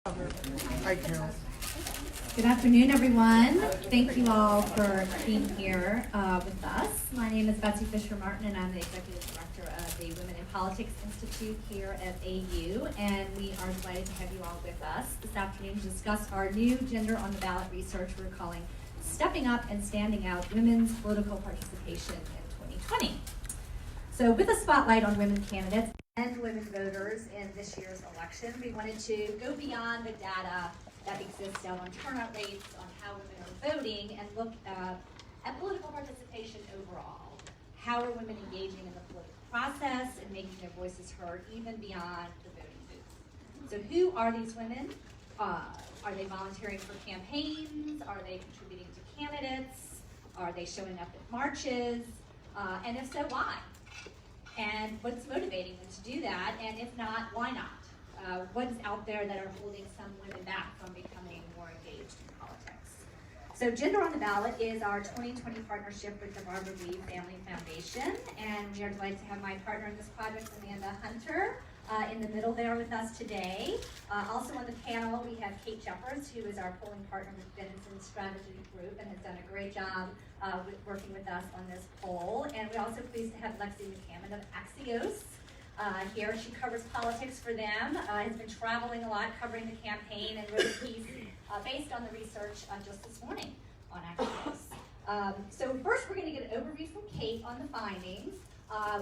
Hi, Carol. Good afternoon, everyone. Thank you all for being here with us. My name is Betsy Fischer Martin, and I'm the Executive Director of the Women in Politics Institute here at AU, and we are delighted to have you all with us this afternoon to discuss our new Gender on the Ballot research we're calling Stepping Up and Standing Out Women's Political Participation in 2020. So with a spotlight on women candidates and women voters in this year's election, we wanted to go beyond the data that exists out on turnout rates, on how women are voting, and look at political participation overall. How are women engaging in the political process and making their voices heard even beyond the voting booth? So who are these women? Are they volunteering for campaigns? Are they contributing to candidates? Are they showing up at marches? And if so, why? And what's motivating them to do that? And if not, why not? What is out there that are holding some women back from becoming more engaged in politics? So Gender on the Ballot is our 2020 partnership with the Barbara Lee Family Foundation, and we are delighted to have my partner in this project, Amanda Hunter, in the middle there with us today. Also on the panel, we have Kate Jeffers, who is our polling partner with Benenson Strategy Group and has done a great job working with us on this poll. And we're also pleased to have Alexi McCammond of Axios here. She covers politics for them, has been traveling a lot covering the campaign, and wrote a piece based on the research just this morning on Axios. So first we're going to get an overview from Kate on the findings.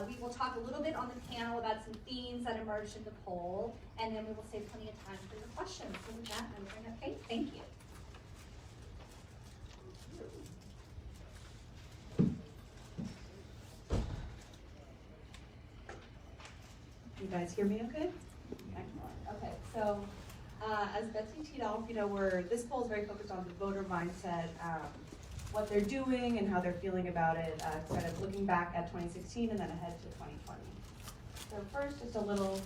We will talk a little bit on the panel about some themes that emerged in the poll, and then we will save plenty of time for your questions. So with that, I'm going to bring up Kate. Thank you. You guys hear me okay? Excellent. Okay, so as Betsy teed off, this poll is very focused on the voter mindset, what they're doing and how they're feeling about it, kind of looking back at 2016 and then ahead to 2020. So first, just a little,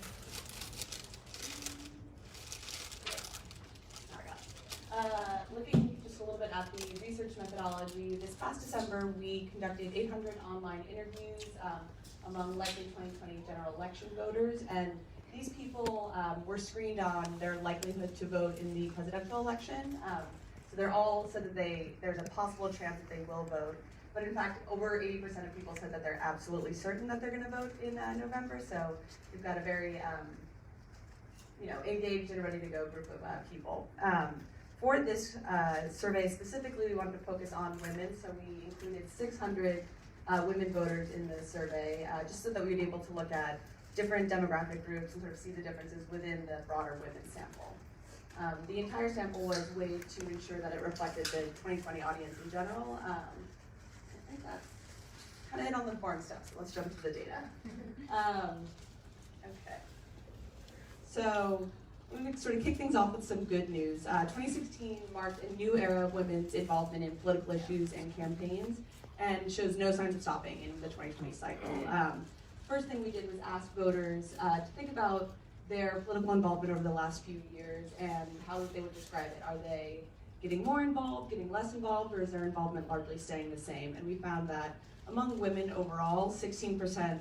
looking just a little bit at the research methodology. This past December, we conducted 800 online interviews among likely 2020 general election voters, and these people were screened on their likelihood to vote in the presidential election. So they're all said that there's a possible chance that they will vote, but in fact, over 80% of people said that they're absolutely certain that they're going to vote in November. So we've got a very, engaged and ready to go group of people. For this survey specifically, we wanted to focus on women, so we included 600 women voters in the survey, just so that we'd be able to look at different demographic groups and sort of see the differences within the broader women's sample. The entire sample was weighed to ensure that it reflected the 2020 audience in general. I think that's kind of it on the boring stuff, so let's jump to the data. Okay. So let me sort of kick things off with some good news. 2016 marked a new era of women's involvement in political issues and campaigns, and shows no signs of stopping in the 2020 cycle. First thing we did was ask voters to think about their political involvement over the last few years and how they would describe it. Are they getting more involved, getting less involved, or is their involvement largely staying the same? And we found that among women overall, 16%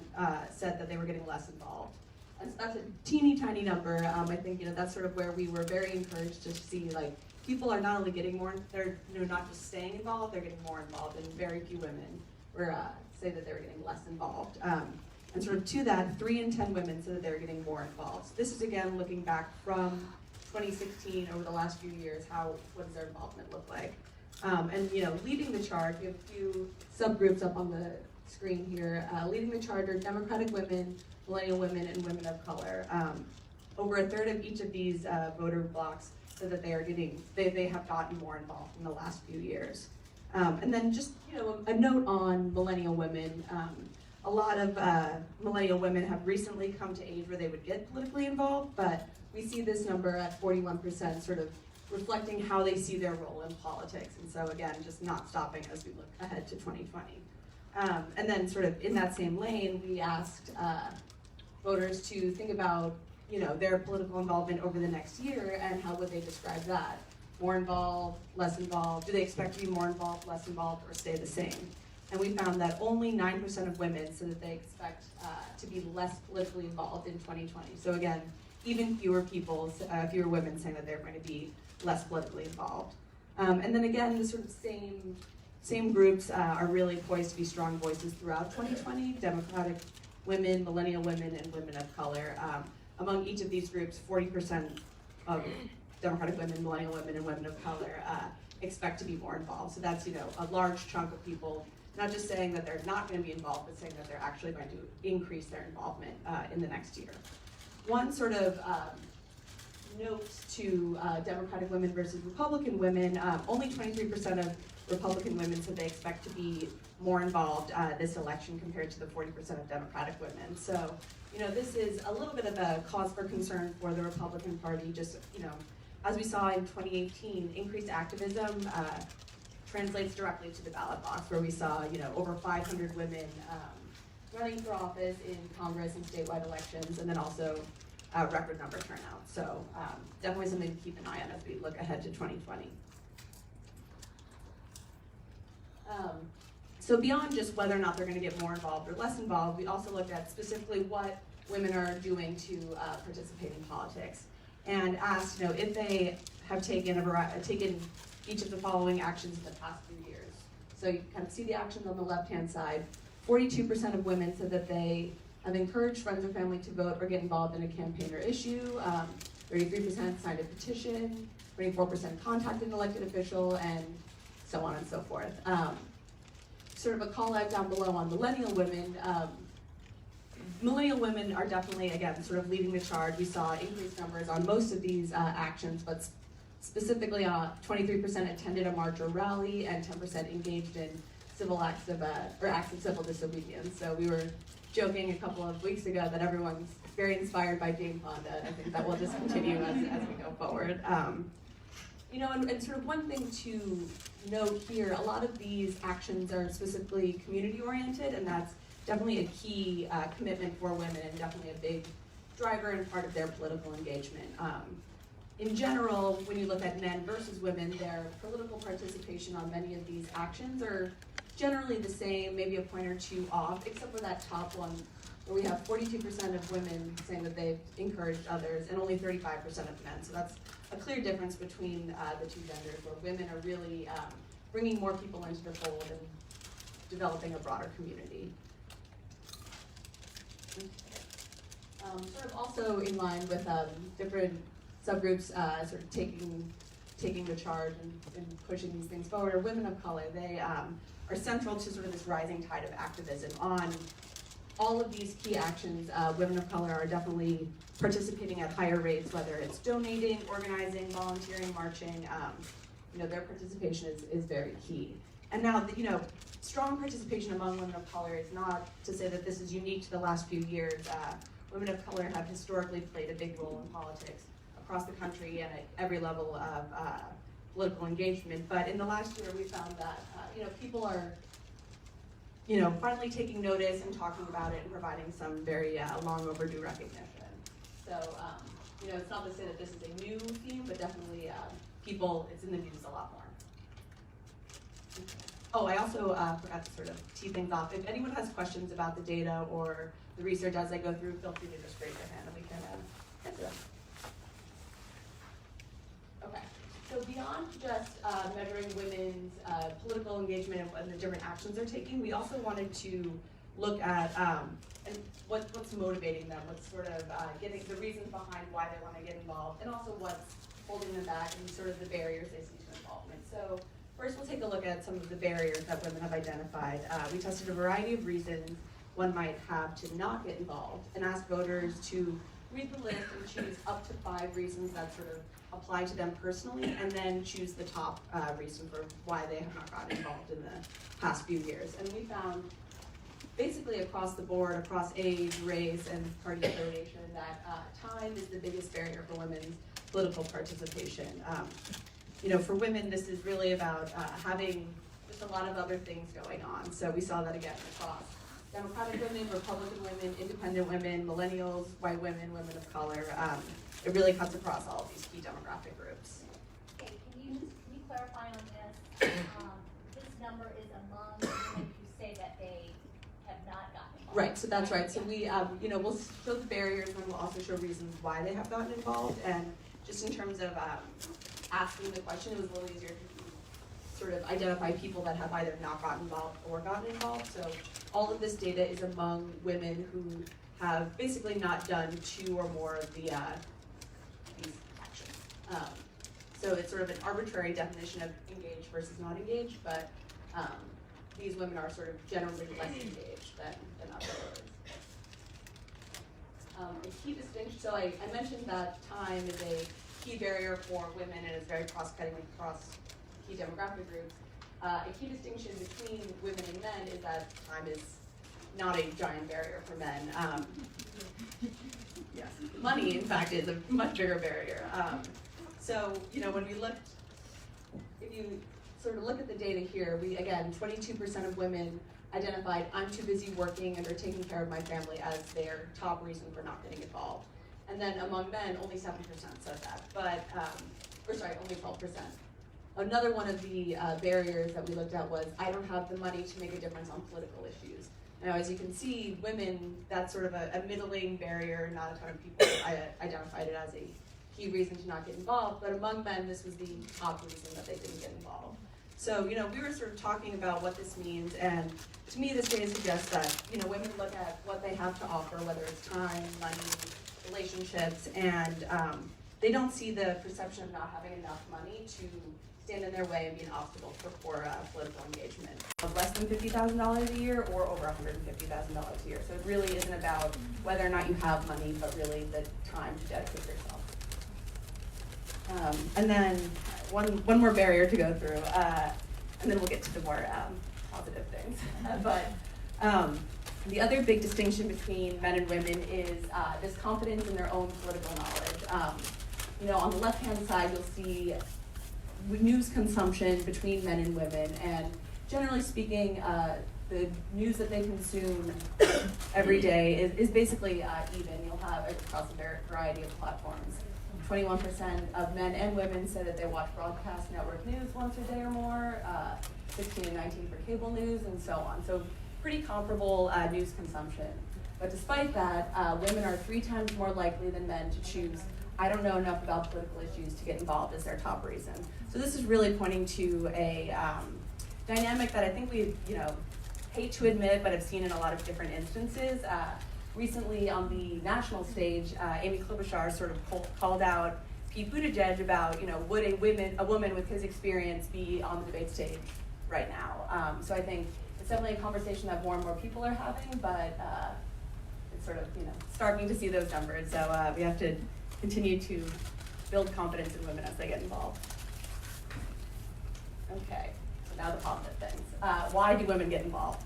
said that they were getting less involved. And so that's a teeny tiny number. I think that's sort of where we were very encouraged to see, like, people are not only getting more, they're not just staying involved, they're getting more involved, and very few women were say that they were getting less involved. And sort of to that, 3 in 10 women said that they were getting more involved. So this is again looking back from 2016 over the last few years, what does their involvement look like? And leading the charge, we have a few subgroups up on the screen here. Leading the charge are Democratic women, millennial women, and women of color. Over a third of each of these voter blocks said that they have gotten more involved in the last few years. And then just a note on millennial women. A lot of millennial women have recently come to age where they would get politically involved, but we see this number at 41% sort of reflecting how they see their role in politics. And so again, just not stopping as we look ahead to 2020. And then sort of in that same lane, we asked voters to think about their political involvement over the next year and how would they describe that? More involved, less involved? Do they expect to be more involved, less involved, or stay the same? And we found that only 9% of women said that they expect to be less politically involved in 2020. So again, even fewer fewer women saying that they're going to be less politically involved. And then again, the sort of same groups are really poised to be strong voices throughout 2020, Democratic women, millennial women, and women of color. Among each of these groups, 40% of Democratic women, millennial women, and women of color expect to be more involved. So that's, a large chunk of people not just saying that they're not going to be involved, but saying that they're actually going to increase their involvement in the next year. One sort of note to Democratic women versus Republican women, only 23% of Republican women said they expect to be more involved this election compared to the 40% of Democratic women. So, this is a little bit of a cause for concern for the Republican Party. Just, as we saw in 2018, increased activism translates directly to the ballot box, where we saw, over 500 women running for office in Congress and statewide elections, and then also record number turnout. So definitely something to keep an eye on as we look ahead to 2020. So beyond just whether or not they're going to get more involved or less involved, we also looked at specifically what women are doing to participate in politics, and asked, if they have taken each of the following actions in the past few years. So you kind of see the actions on the left-hand side. 42% of women said that they have encouraged friends or family to vote or get involved in a campaign or issue. 33% signed a petition. 24% contacted an elected official, and so on and so forth. Sort of a call out down below on millennial women. Millennial women are definitely, again, sort of leading the charge. We saw increased numbers on most of these actions, but specifically 23% attended a march or rally, and 10% engaged in acts of civil disobedience. So we were joking a couple of weeks ago that everyone's very inspired by Jane Fonda, and I think that will just continue as we go forward. And sort of one thing to note here, a lot of these actions are specifically community-oriented, and that's definitely a key commitment for women, and definitely a big driver and part of their political engagement. In general, when you look at men versus women, their political participation on many of these actions are generally the same, maybe a point or two off, except for that top one, where we have 42% of women saying that they've encouraged others, and only 35% of men. So that's a clear difference between the two genders, where women are really bringing more people into the fold and developing a broader community. Sort of also in line with different subgroups sort of taking the charge and pushing these things forward are women of color. They are central to sort of this rising tide of activism. On all of these key actions, women of color are definitely participating at higher rates, whether it's donating, organizing, volunteering, marching. Their participation is very key. And now, strong participation among women of color is not to say that this is unique to the last few years. Women of color have historically played a big role in politics across the country and at every level of political engagement. But in the last year, we found that people are finally taking notice and talking about it and providing some very long overdue recognition. So it's not to say that this is a new theme, but definitely it's in the news a lot more. Oh, I also forgot to sort of tee things off. If anyone has questions about the data or the research as I go through, feel free to just raise your hand and we can answer them. Okay, so beyond just measuring women's political engagement and the different actions they're taking, we also wanted to look at and what's motivating them, what's sort of getting the reasons behind why they want to get involved, and also what's holding them back and sort of the barriers they see to involvement. So first, we'll take a look at some of the barriers that women have identified. We tested a variety of reasons one might have to not get involved, and asked voters to read the list and choose up to 5 reasons that sort of apply to them personally, and then choose the top reason for why they have not gotten involved in the past few years. And we found basically across the board, across age, race, and party affiliation, that time is the biggest barrier for women's political participation. For women, this is really about having just a lot of other things going on. So we saw that again across Democratic women, Republican women, independent women, millennials, white women, women of color. It really cuts across all of these key demographic groups. Okay, can you clarify on this? This number is among women who say that they have not gotten involved. Right, so that's right. So we, we'll show the barriers and we'll also show reasons why they have gotten involved. And just in terms of asking the question, it was a little easier to sort of identify people that have either not gotten involved or gotten involved. So all of this data is among women who have basically not done 2 or more of these actions. So it's sort of an arbitrary definition of engaged versus not engaged, but these women are sort of generally less engaged than others. A key distinction, so I mentioned that time is a key barrier for women and is very cross-cutting across key demographic groups. A key distinction between women and men is that time is not a giant barrier for men. Yes, money, in fact, is a much bigger barrier. So, when we looked, if you sort of look at the data here, we, again, 22% of women identified, I'm too busy working and they're taking care of my family as their top reason for not getting involved. And then among men, only 7% said that, but, only 12%. Another one of the barriers that we looked at was, I don't have the money to make a difference on political issues. Now, as you can see, women, that's sort of a middling barrier. Not a ton of people identified it as a key reason to not get involved, but among men, this was the top reason that they didn't get involved. So, we were sort of talking about what this means, and to me, this data suggests that, women look at what they have to offer, whether it's time, money, relationships, and they don't see the perception of not having enough money to stand in their way and be an obstacle for political engagement. Less than $50,000 a year or over $150,000 a year. So it really isn't about whether or not you have money, but really the time to dedicate yourself. And then one more barrier to go through, and then we'll get to the more positive things. But the other big distinction between men and women is this confidence in their own political knowledge. On the left-hand side, you'll see news consumption between men and women, and generally speaking, the news that they consume every day is basically even. You'll have it across a variety of platforms. 21% of men and women say that they watch broadcast network news once a day or more, 16 and 19 for cable news, and so on. So pretty comparable news consumption. But despite that, women are 3 times more likely than men to choose, I don't know enough about political issues to get involved as their top reason. So this is really pointing to a dynamic that I think we, hate to admit, but have seen in a lot of different instances. Recently on the national stage, Amy Klobuchar sort of called out Pete Buttigieg about, would a woman with his experience be on the debate stage right now? So I think it's definitely a conversation that more and more people are having, but it's sort of, starting to see those numbers. So we have to continue to build confidence in women as they get involved. Okay, so now the positive things. Why do women get involved?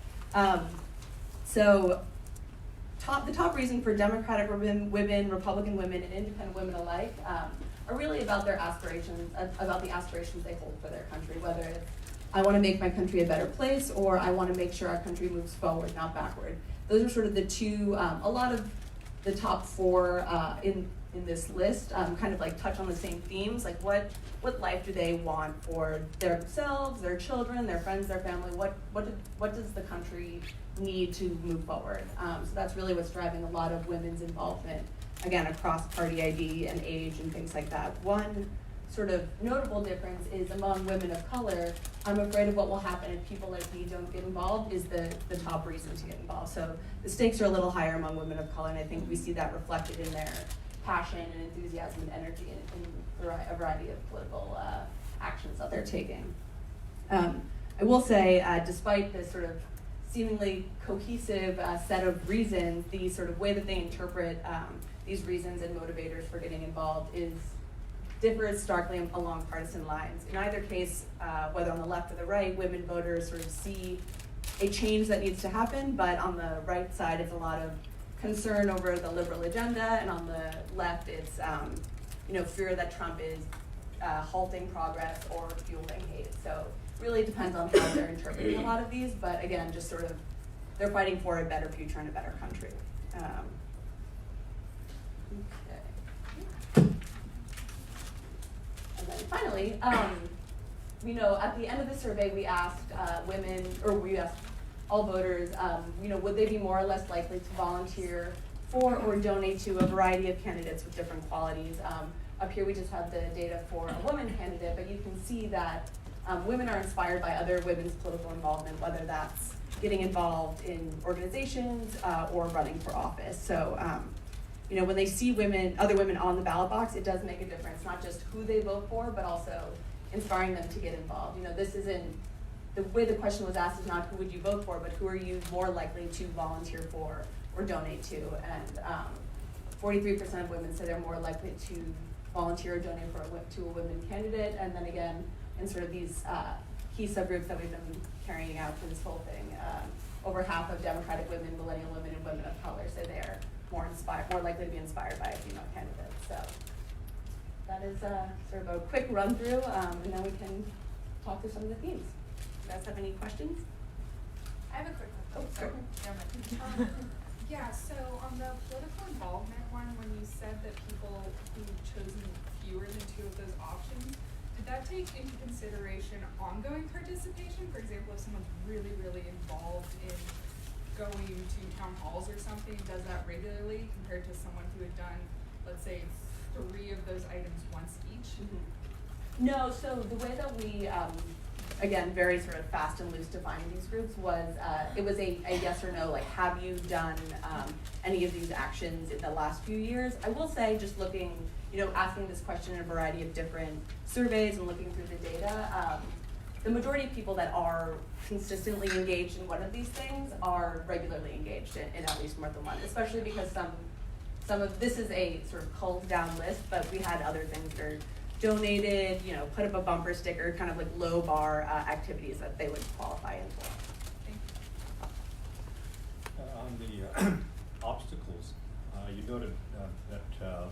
The top reason for Democratic women, Republican women, and independent women alike are really about their aspirations, about the aspirations they hold for their country, whether it's I want to make my country a better place or I want to make sure our country moves forward, not backward. Those are sort of the two, a lot of the top 4 in this list kind of like touch on the same themes, like what life do they want for themselves, their children, their friends, their family, what does the country need to move forward? So that's really what's driving a lot of women's involvement, again, across party ID and age and things like that. One sort of notable difference is among women of color, I'm afraid of what will happen if people like me don't get involved is the top reason to get involved. So the stakes are a little higher among women of color, and I think we see that reflected in their passion and enthusiasm and energy in a variety of political actions that they're taking. I will say, despite this sort of seemingly cohesive set of reasons, the sort of way that they interpret these reasons and motivators for getting involved differs starkly along partisan lines. In either case, whether on the left or the right, women voters sort of see a change that needs to happen, but on the right side, it's a lot of concern over the liberal agenda, and on the left, it's fear that Trump is halting progress or fueling hate. So really depends on how they're interpreting a lot of these, but again, just sort of they're fighting for a better future and a better country. Okay. And then finally, at the end of the survey, we asked all voters, would they be more or less likely to volunteer for or donate to a variety of candidates with different qualities. Up here we just have the data for a woman candidate, but you can see that women are inspired by other women's political involvement, whether that's getting involved in organizations or running for office. So, when they see other women on the ballot box, it does make a difference, not just who they vote for, but also inspiring them to get involved. This isn't, the way the question was asked is not who would you vote for, but who are you more likely to volunteer for or donate to. And 43% of women say they're more likely to volunteer or donate to a women candidate. And then again, in sort of these key subgroups that we've been carrying out for this whole thing, over half of Democratic women, millennial women, and women of color say they're more likely to be inspired by a female candidate. So that is sort of a quick run through, and then we can talk through some of the themes. You guys have any questions? I have a quick one. Oh, sure. Yeah, so on the political involvement one, when you said that people who've chosen fewer than 2 of those options, did that take into consideration ongoing participation? For example, if someone's really, really involved in going to town halls or something, does that regularly compared to someone who had done, let's say, 3 of those items once each? Mm-hmm. No, so the way that we, again, very sort of fast and loose defining these groups was, it was a yes or no, like, have you done any of these actions in the last few years? I will say, just looking, asking this question in a variety of different surveys and looking through the data, the majority of people that are consistently engaged in one of these things are regularly engaged in at least more than one, especially because some of this is a sort of culled down list, but we had other things that are donated, put up a bumper sticker, kind of like low bar activities that they would qualify in for. On the obstacles, you noted that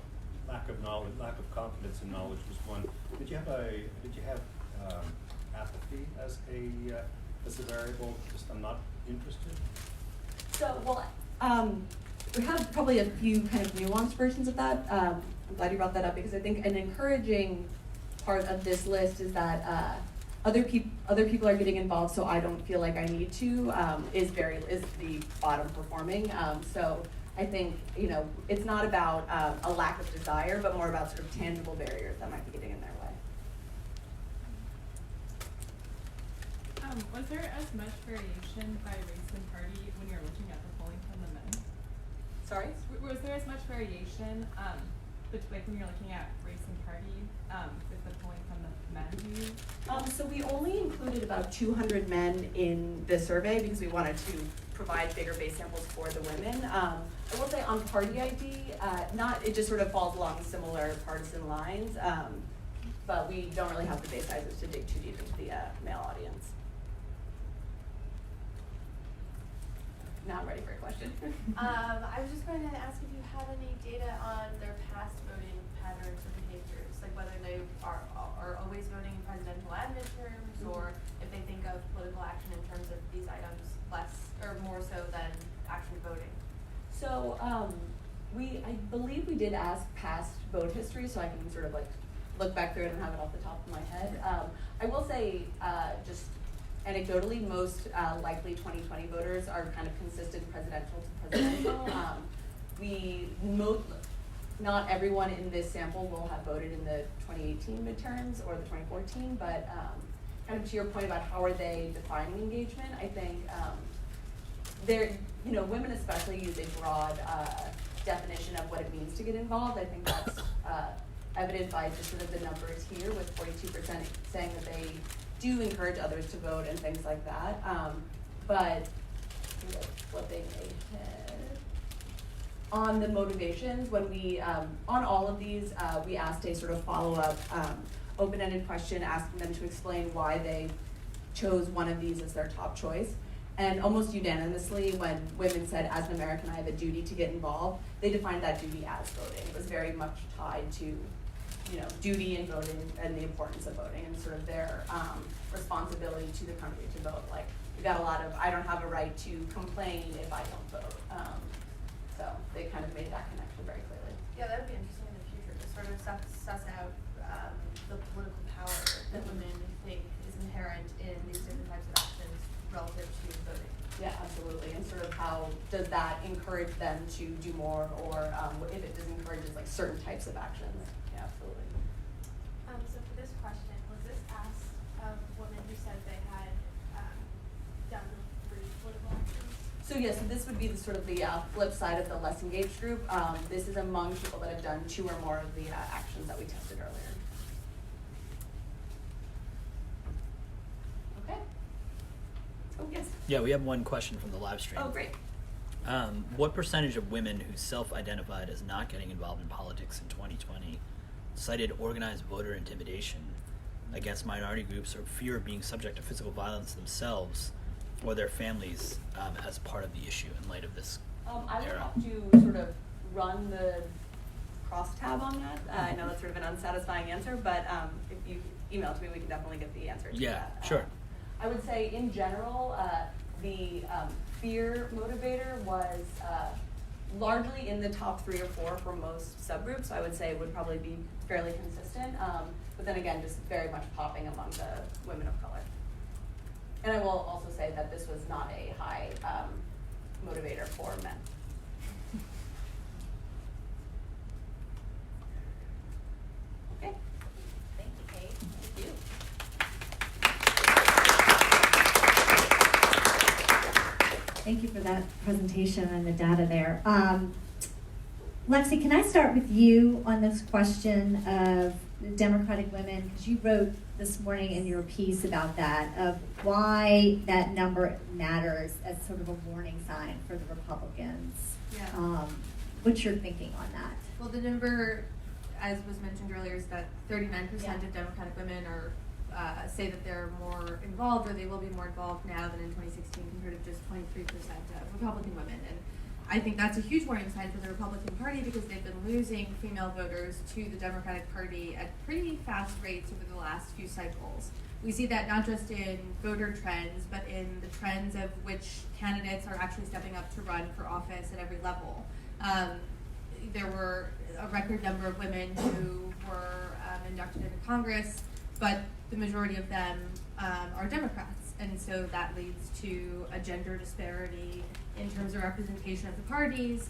lack of knowledge, lack of confidence in knowledge was one. Did you have apathy as a variable? Just I'm not interested. So we have probably a few kind of nuanced versions of that. I'm glad you brought that up because I think an encouraging part of this list is that other people are getting involved, so I don't feel like I need to. Is the bottom performing. So I think it's not about a lack of desire, but more about sort of tangible barriers that might be getting in their way. Was there as much variation by race and party when you're looking at the polling from the men? Sorry? Was there as much variation when you're looking at race and party with the polling from the men who used? So we only included about 200 men in the survey because we wanted to provide bigger base samples for the women. I will say on party ID, it just sort of falls along similar partisan lines, but we don't really have the base sizes to dig too deep into the male audience. Now I'm ready for a question. I was just going to ask if you had any data on their past voting patterns or behaviors, like whether they are always voting in presidential and midterms, or if they think of political action in terms of these items less or more so than actually voting. So I believe we did ask past vote history, so I can sort of like look back through it and have it off the top of my head. I will say just anecdotally, most likely 2020 voters are kind of consistent presidential to presidential. Not everyone in this sample will have voted in the 2018 midterms or the 2014, but kind of to your point about how are they defining engagement, I think women especially use a broad definition of what it means to get involved. I think that's evident by just sort of the numbers here, with 42% saying that they do encourage others to vote and things like that. But flipping ahead. On the motivations, when we, on all of these, we asked a sort of follow-up open-ended question asking them to explain why they chose one of these as their top choice. And almost unanimously, when women said, as an American, I have a duty to get involved, they defined that duty as voting. It was very much tied to duty in voting and the importance of voting and sort of their responsibility to the country to vote. Like, we got a lot of, I don't have a right to complain if I don't vote. So they kind of made that connection very clearly. Yeah, that would be interesting in the future to sort of suss out the political power that women think is inherent in these different types of actions relative to voting. Yeah, how does that encourage them to do more, or if it disencourages like certain types of actions. Yeah, absolutely. So for this question, was this asked of women who said they had done the 3 political actions? So yes, so this would be the sort of the flip side of the less engaged group. This is among people that have done 2 or more of the actions that we tested earlier. Okay. Oh, yes. Yeah, we have one question from the live stream. Oh, great. What percentage of women who self-identified as not getting involved in politics in 2020 cited organized voter intimidation against minority groups or fear of being subject to physical violence themselves or their families as part of the issue in light of this I would era? have to sort of run the crosstab on that. I know that's sort of an unsatisfying answer, but if you email it to me, we can definitely get the answer to Yeah, that. sure. I would say in general, the fear motivator was largely in the top 3 or 4 for most subgroups. So I would say it would probably be fairly consistent, but then again, just very much popping among the women of color. And I will also say that this was not a high motivator for men. Okay. Thank you, Kate. Thank you. Thank you for that presentation and the data there. Lexi, can I start with you on this question of Democratic women? Because you wrote this morning in your piece about that, of why that number matters as sort of a warning sign for the Republicans. Yeah. What's your thinking on that? Well, the number, as was mentioned earlier, is that 39% Yeah. of Democratic women are say that they're more involved, or they will be more involved now than in 2016, compared to just 23% of Republican women. And I think that's a huge warning sign for the Republican Party, because they've been losing female voters to the Democratic Party at pretty fast rates over the last few cycles. We see that not just in voter trends, but in the trends of which candidates are actually stepping up to run for office at every level. There were a record number of women who were inducted into Congress, but the majority of them are Democrats, and so that leads to a gender disparity in terms of representation of the parties.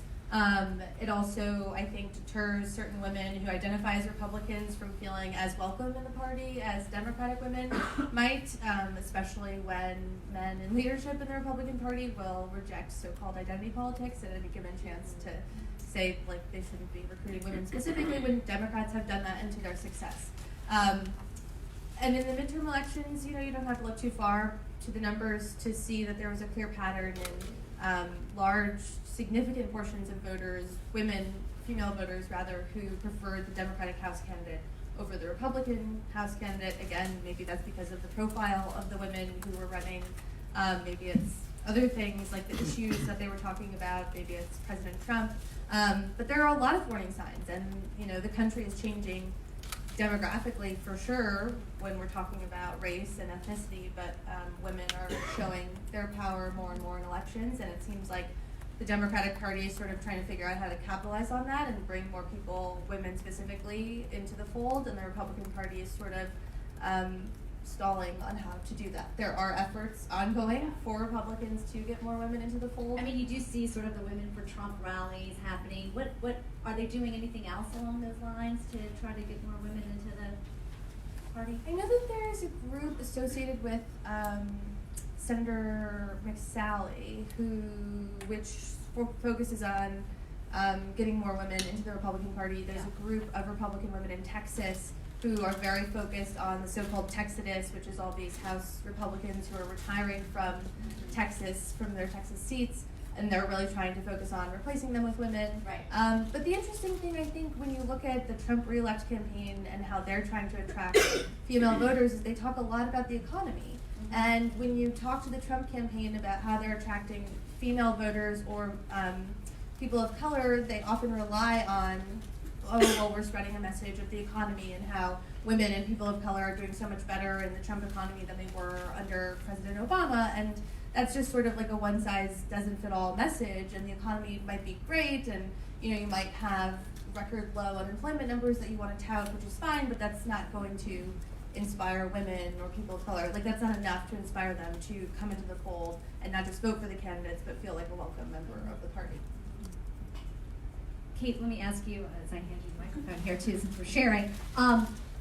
It also, I think, deters certain women who identify as Republicans from feeling as welcome in the party as Democratic women might, especially when men in leadership in the Republican Party will reject so-called identity politics at any given chance to say, like, they shouldn't be recruiting women specifically, when Democrats have done that and to their success. And in the midterm elections, you don't have to look too far to the numbers to see that there was a clear pattern in large, significant portions of voters, female voters rather, who preferred the Democratic House candidate over the Republican House candidate. Again, maybe that's because of the profile of the women who were running. Maybe it's other things like the issues that they were talking about. Maybe it's President Trump. But there are a lot of warning signs, and the country is changing demographically for sure when we're talking about race and ethnicity, but women are showing their power more and more in elections, and it seems like the Democratic Party is sort of trying to figure out how to capitalize on that and bring more people, women specifically, into the fold, and the Republican Party is sort of stalling on how to do that. There are efforts ongoing for Republicans to get more women into the fold. I mean, you do see sort of the Women for Trump rallies happening. What are they doing? Anything else along those lines to try to get more women into the party? I know that there is a group associated with Senator McSally, which focuses on getting more women into the Republican Party. There's a group of Republican women in Texas who are very focused on the so-called Texodus, which is all these House Republicans who are retiring from Texas, from their Texas seats, and they're really trying to focus on replacing them with women. Right. But the interesting thing, I think, when you look at the Trump re-elect campaign and how they're trying to attract female voters, is they talk a lot about the economy. Mm-hmm. And when you talk to the Trump campaign about how they're attracting female voters or people of color, they often rely on, we're spreading a message of the economy and how women and people of color are doing so much better in the Trump economy than they were under President Obama. And that's just sort of like a one-size-doesn't-fit-all message, and the economy might be great, and you might have record low unemployment numbers that you want to tout, which is fine, but that's not going to inspire women or people of color. Like, that's not enough to inspire them to come into the fold and not just vote for the candidates, but feel like a welcome member of the party. Kate, let me ask you, as I hand you the microphone here too, since we're sharing,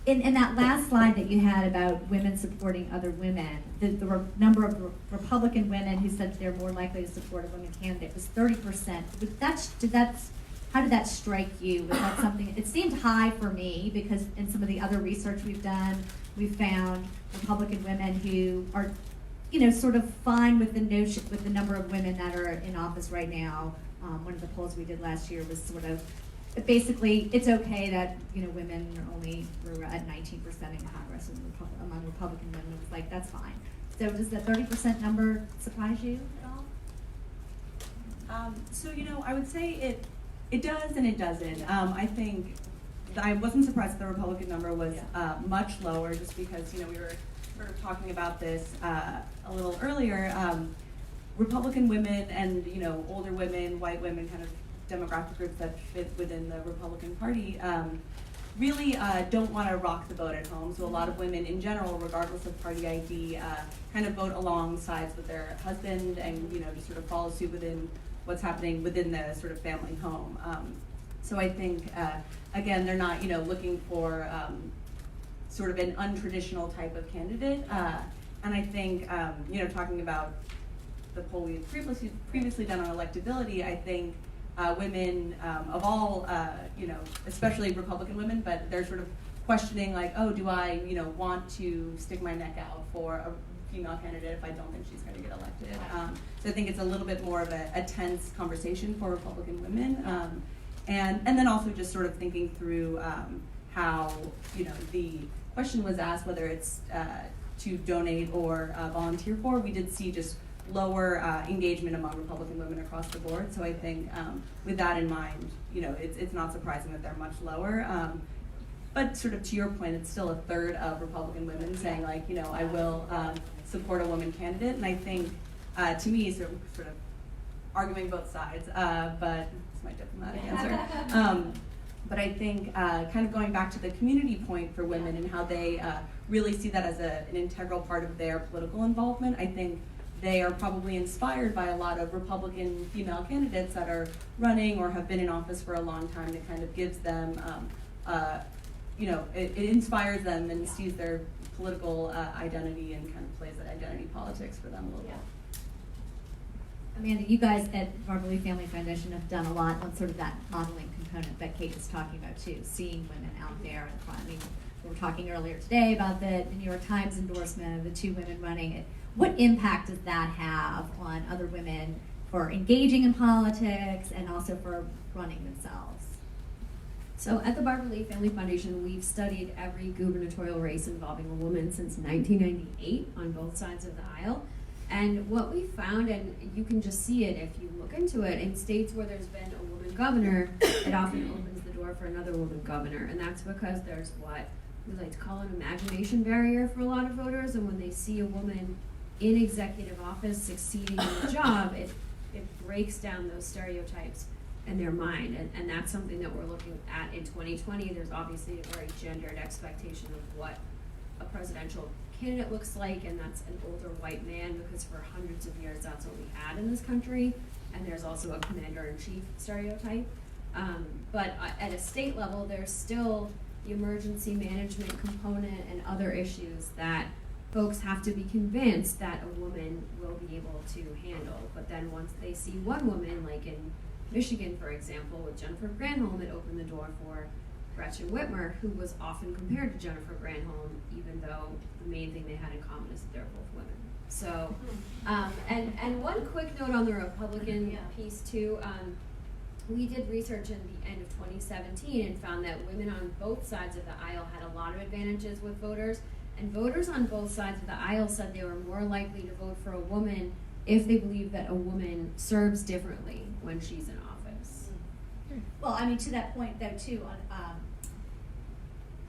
in that last slide that you had about women supporting other women, the number of Republican women who said they're more likely to support a women candidate was 30%. How did that strike you? Was that something, it seemed high for me, because in some of the other research we've done, we've found Republican women who are, sort of fine with the notion, with the number of women that are in office right now. One of the polls we did last year was sort of, basically, it's okay that, women were at 19% in Congress and among Republican women. It was like, that's fine. So does the 30% number surprise you at all? I would say it does and it doesn't. I think I wasn't surprised that the Republican number was much lower, just because, we were sort of talking about this a little earlier. Republican women and, older women, white women, kind of demographic groups that fit within the Republican Party, really don't want to rock the boat at home. So a lot of women in general, regardless of party ID, kind of vote alongside with their husband and, just sort of follow suit within what's happening within the sort of family home. So I think, again, they're not, looking for sort of an untraditional type of candidate. And I think, talking about the poll we had previously done on electability, I think women of all, especially Republican women, but they're sort of questioning, like, oh, do I, want to stick my neck out for a female candidate if I don't think she's going to get elected? So I think it's a little bit more of a tense conversation for Republican women. And then also just sort of thinking through how, the question was asked whether it's to donate or volunteer for. We did see just lower engagement among Republican women across the board. So I think with that in mind, it's not surprising that they're much lower. But sort of to your point, it's still a third of Republican women saying, like, I will support a woman candidate. And I think, to me, sort of arguing both sides, but it's my diplomatic answer. But I think kind of going back to the community point for women and how they really see that as an integral part of their political involvement, I think they are probably inspired by a lot of Republican female candidates that are running or have been in office for a long time. That kind of gives them, it inspires them and sees their political identity and kind of plays that identity politics for them a little bit. Amanda, you guys at Barberly Family Foundation have done a lot on sort of that modeling component that Kate is talking about too, seeing women out there in front. I mean, we were talking earlier today about the New York Times endorsement of the 2 women running it. What impact does that have on other women for engaging in politics and also for running themselves? So at the Barberly Family Foundation, we've studied every gubernatorial race involving a woman since 1998 on both sides of the aisle. And what we found, and you can just see it if you look into it, in states where there's been a woman governor, it often opens the door for another woman governor. And that's because there's what we like to call an imagination barrier for a lot of voters. And when they see a woman in executive office succeeding in the job, it breaks down those stereotypes in their mind. And that's something that we're looking at in 2020. There's obviously a very gendered expectation of what a presidential candidate looks like, and that's an older white man, because for hundreds of years that's what we had in this country. And there's also a commander-in-chief stereotype. But at a state level, there's still the emergency management component and other issues that folks have to be convinced that a woman will be able to handle. But then once they see one woman, like in Michigan, for example, with Jennifer Granholm, it opened the door for Gretchen Whitmer, who was often compared to Jennifer Granholm, even though the main thing they had in common is that they're both women. So, and one quick note on the Republican piece too. We did research in the end of 2017 and found that women on both sides of the aisle had a lot of advantages with voters. And voters on both sides of the aisle said they were more likely to vote for a woman if they believe that a woman serves differently when she's in office. Well, I mean, to that point, though, too, on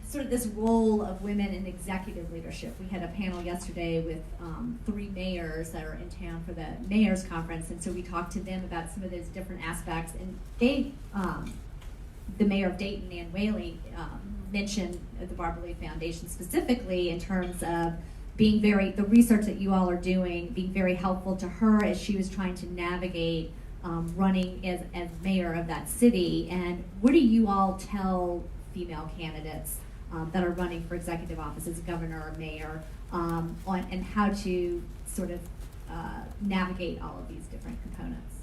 sort of this role of women in executive leadership. We had a panel yesterday with 3 mayors that are in town for the mayor's conference, and so we talked to them about some of those different aspects. And they, the mayor of Dayton, Nan Whaley, mention the Barbara Lee Foundation specifically in terms of being the research that you all are doing, being very helpful to her as she was trying to navigate running as mayor of that city. And what do you all tell female candidates that are running for executive offices, governor or mayor, on and how to sort of navigate all of these different components?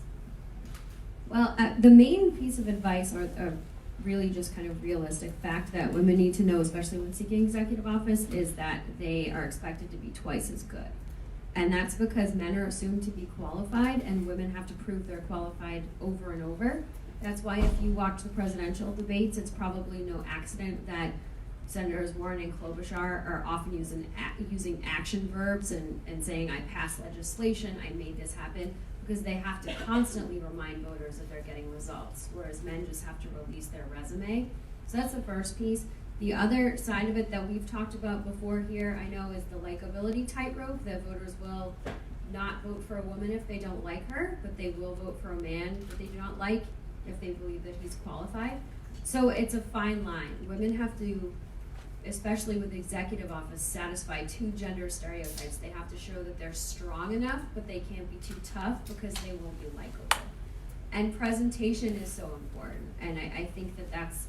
Well, the main piece of advice, or really just kind of realistic fact that women need to know, especially when seeking executive office, is that they are expected to be twice as good. And that's because men are assumed to be qualified and women have to prove they're qualified over and over. That's why if you watch the presidential debates, it's probably no accident that Senators Warren and Klobuchar are often using action verbs and saying, I passed legislation, I made this happen, because they have to constantly remind voters that they're getting results, whereas men just have to release their resume. So that's the first piece. The other side of it that we've talked about before here, I know, is the likability tightrope, that voters will not vote for a woman if they don't like her, but they will vote for a man that they do not like if they believe that he's qualified. So it's a fine line. Women have to, especially with executive office, satisfy two gender stereotypes. They have to show that they're strong enough, but they can't be too tough because they won't be likable. And presentation is so important. And I think that that's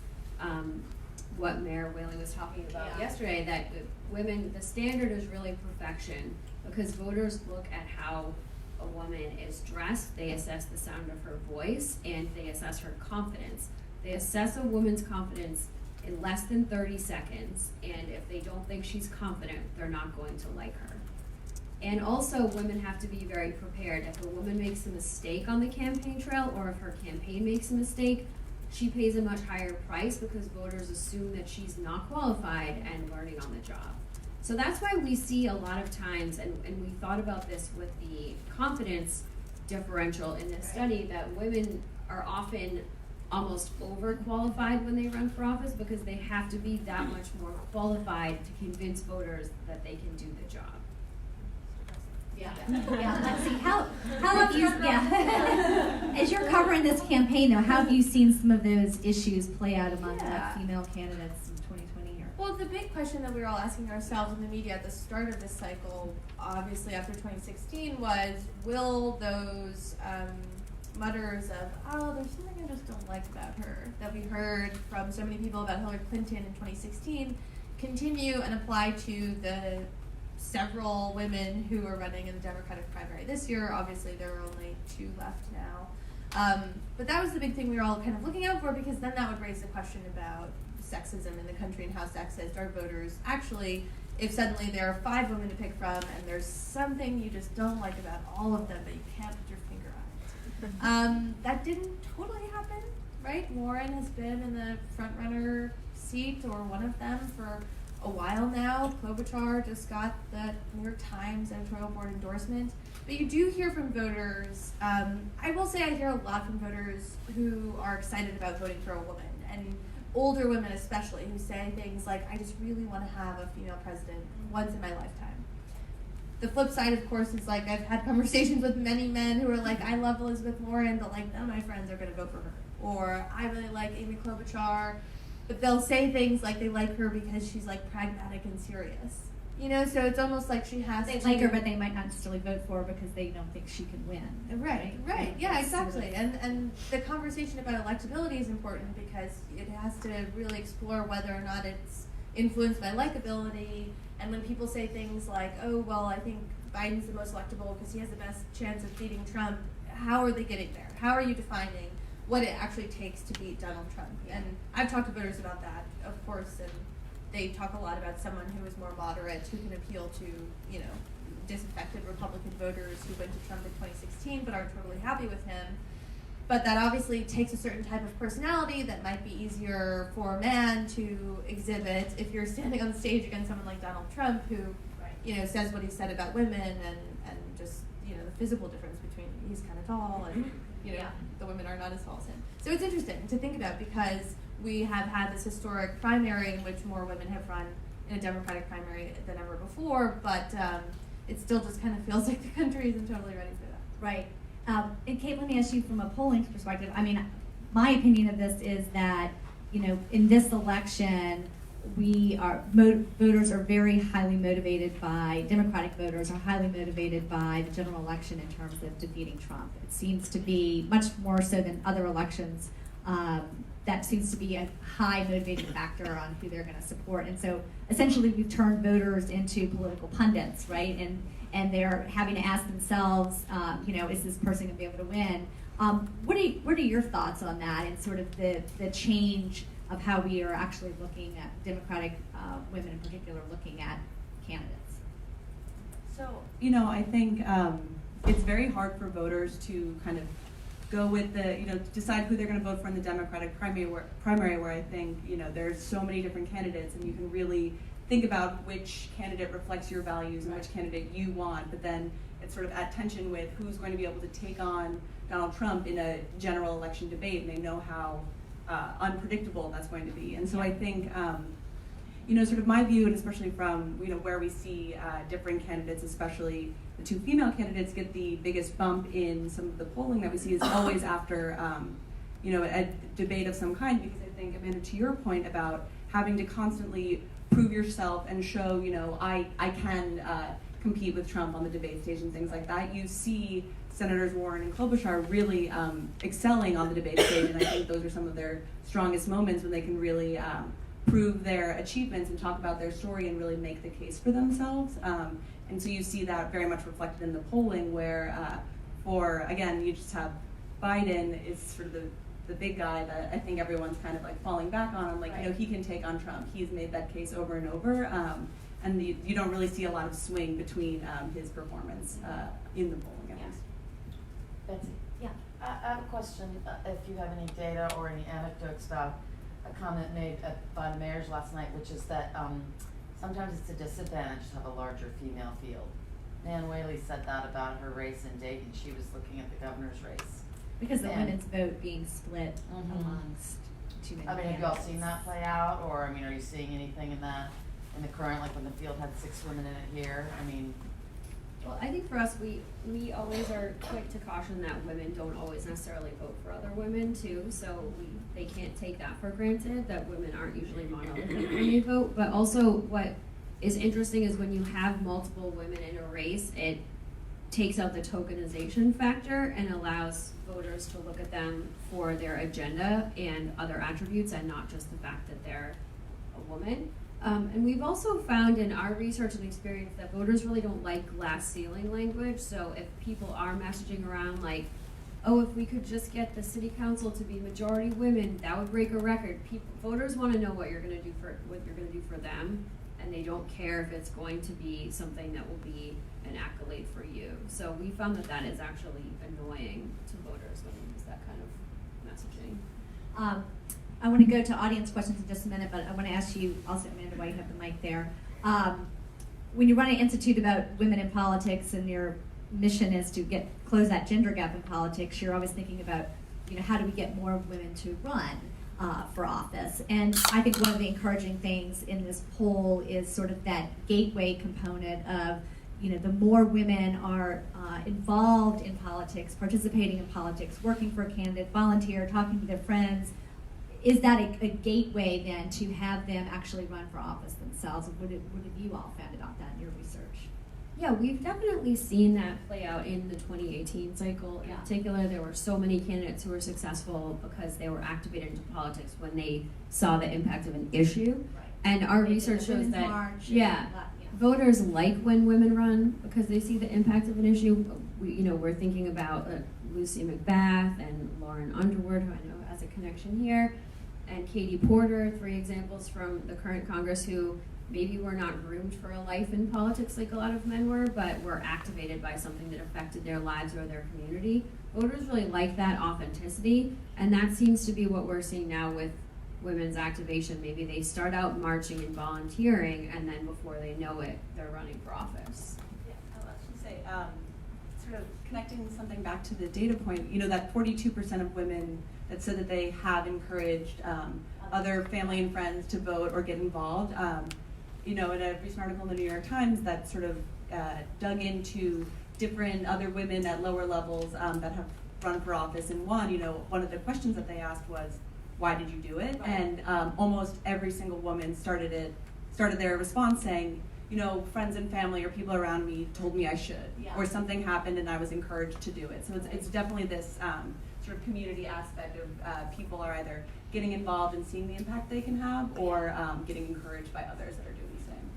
what Mayor Whaley was talking about yesterday, that women, the standard is really perfection, because voters look at how a woman is dressed, they assess the sound of her voice, and they assess her confidence. They assess a woman's confidence in less than 30 seconds, and if they don't think she's confident, they're not going to like her. And also, women have to be very prepared. If a woman makes a mistake on the campaign trail, or if her campaign makes a mistake, she pays a much higher price because voters assume that she's not qualified and learning on the job. So that's why we see a lot of times, and we thought about this with the confidence differential in this study, that women are often almost overqualified when they run for office because they have to be that much more qualified to convince voters that they can do the job. Lexi, how have you, as you're covering this campaign though, how have you seen some of those issues play out among female candidates in 2020 here? Well, the big question that we were all asking ourselves in the media at the start of this cycle, obviously after 2016, was will those mutters of, oh, there's something I just don't like about her, that we heard from so many people about Hillary Clinton in 2016, continue and apply to the several women who are running in the Democratic primary this year. Obviously, there are only 2 left now. But that was the big thing we were all kind of looking out for, because then that would raise the question about sexism in the country and how sexist are voters actually, if suddenly there are 5 women to pick from and there's something you just don't like about all of them, but you can't put your finger on it. That didn't totally happen, right? Warren has been in the front-runner seat, or one of them, for a while now. Klobuchar just got the New York Times editorial board endorsement. But you do hear from voters, I will say I hear a lot from voters who are excited about voting for a woman, and older women especially, who say things like, I just really want to have a female president once in my lifetime. The flip side, of course, is like I've had conversations with many men who are like, I love Elizabeth Warren, but like none of my friends are going to vote for her. Or I really like Amy Klobuchar, but they'll say things like they like her because she's like pragmatic and serious. You know, so it's almost like she has They like her, but they might not necessarily vote for her because they don't think she can win. Right. Yeah, exactly. And the conversation about electability is important because it has to really explore whether or not it's influenced by likability. And when people say things like, oh, well, I think Biden's the most electable because he has the best chance of beating Trump, how are they getting there? How are you defining what it actually takes to beat Donald Trump? And I've talked to voters about that, of course, and they talk a lot about someone who is more moderate, who can appeal to, you know, disaffected Republican voters who went to Trump in 2016 but aren't totally happy with him. But that obviously takes a certain type of personality that might be easier for a man to exhibit if you're standing on the stage against someone like Donald Trump, who, you know, says what he said about women, and just, you know, the physical difference between he's kind of tall and, you know, the women are not as tall as him. So it's interesting to think about because we have had this historic primary in which more women have run in a Democratic primary than ever before, but it still just kind of feels like the country isn't totally ready for that. Right. And Kate, let me ask you from a polling perspective. I mean, my opinion of this is that, you know, in this election, voters are very highly motivated by, Democratic voters are highly motivated by the general election in terms of defeating Trump. It seems to be much more so than other elections. That seems to be a high motivating factor on who they're going to support. And so essentially we've turned voters into political pundits, right? And they're having to ask themselves, is this person going to be able to win? What are your thoughts on that and sort of the change of how we are actually looking at Democratic women in particular looking at candidates? So, I think it's very hard for voters to kind of go with decide who they're going to vote for in the Democratic primary where I think, there's so many different candidates and you can really think about which candidate reflects your values and which candidate you want, but then it's sort of at tension with who's going to be able to take on Donald Trump in a general election debate, and they know how unpredictable that's going to be. And so I think, sort of my view, and especially from, where we see different candidates, especially the two female candidates, get the biggest bump in some of the polling that we see is always after, a debate of some kind, because I think, Amanda, to your point about having to constantly prove yourself and show, I can compete with Trump on the debate stage and things like that. You see Senators Warren and Klobuchar really excelling on the debate stage, and I think those are some of their strongest moments when they can really prove their achievements and talk about their story and really make the case for themselves. And so you see that very much reflected in the polling where, again, you just have Biden is sort of the big guy that I think everyone's kind of like falling back on. Like, he can take on Trump. He's made that case over and over. And you don't really see a lot of swing between his performance in the polling, at least. Betsy? Yeah. I have a question, if you have any data or any anecdotes about a comment made by the mayors last night, which is that sometimes it's a disadvantage to have a larger female field. Nan Whaley said that about her race in Dayton. She was looking at the governor's race. Because the women's vote being split amongst too many have you all seen that play out? Or, are you seeing anything in that, in the current, like when the field had 6 women in it here? Well, I think for us, we always are quick to caution that women don't always necessarily vote for other women too. So they can't take that for granted, that women aren't usually monolithic when they vote. But also what is interesting is when you have multiple women in a race, it takes out the tokenization factor and allows voters to look at them for their agenda and other attributes and not just the fact that they're a woman. And we've also found in our research and experience that voters really don't like glass ceiling language. So if people are messaging around like, oh, if we could just get the city council to be majority women, that would break a record. Voters want to know what you're going to do for them, and they don't care if it's going to be something that will be an accolade for you. So we found that is actually annoying to voters when you use that kind of messaging. I want to go to audience questions in just a minute, but I want to ask you also, Amanda, while you have the mic there. When you run an institute about women in politics and your mission is to close that gender gap in politics, you're always thinking about, how do we get more women to run for office? And I think one of the encouraging things in this poll is sort of that gateway component of, the more women are involved in politics, participating in politics, working for a candidate, volunteer, talking to their friends. Is that a gateway then to have them actually run for office themselves? What have you all found about that in your research? Yeah, we've definitely seen that play out in the 2018 cycle. In particular, there were so many candidates who were successful because they were activated into politics when they saw the impact of an issue. Right. And our research shows that, voters like when women run because they see the impact of an issue. We're thinking about Lucy McBath and Lauren Underwood, who I know has a connection here, and Katie Porter, 3 examples from the current Congress who maybe were not groomed for a life in politics like a lot of men were, but were activated by something that affected their lives or their community. Voters really like that authenticity, and that seems to be what we're seeing now with women's activation. Maybe they start out marching and volunteering, and then before they know it, they're running for office. Yeah, I'll actually say, sort of connecting something back to the data point, that 42% of women that said that they have encouraged other family and friends to vote or get involved. In a recent article in the New York Times that sort of dug into different other women at lower levels that have run for office. And one of the questions that they asked was, why did you do it? And almost every single woman started their response saying, you know, friends and family or people around me told me I should, or something happened and I was encouraged to do it. So it's definitely this sort of community aspect of people are either getting involved and seeing the impact they can have, or getting encouraged by others that are doing the same.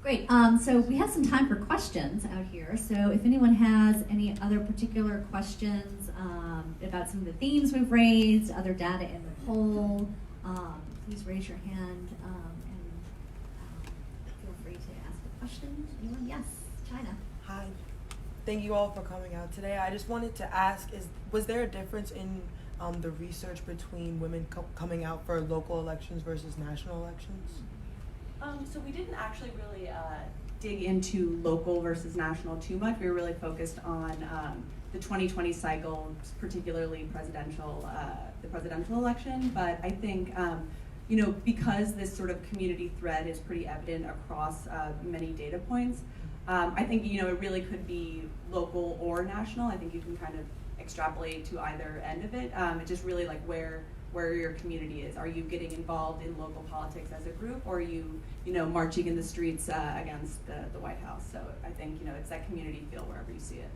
Great. So we have some time for questions out here. So if anyone has any other particular questions about some of the themes we've raised, other data in the poll, please raise your hand and feel free to ask a question. Anyone? Yes, China. Hi. Thank you all for coming out today. I just wanted to ask, was there a difference in the research between women coming out for local elections versus national elections? So we didn't actually really dig into local versus national too much. We were really focused on the 2020 cycle, particularly the presidential election. But I think, you know, because this sort of community thread is pretty evident across many data points, I think, you know, it really could be local or national. I think you can kind of extrapolate to either end of it. It's just really like where your community is. Are you getting involved in local politics as a group, or are you know, marching in the streets against the White House? So I think, you know, it's that community feel wherever you see it.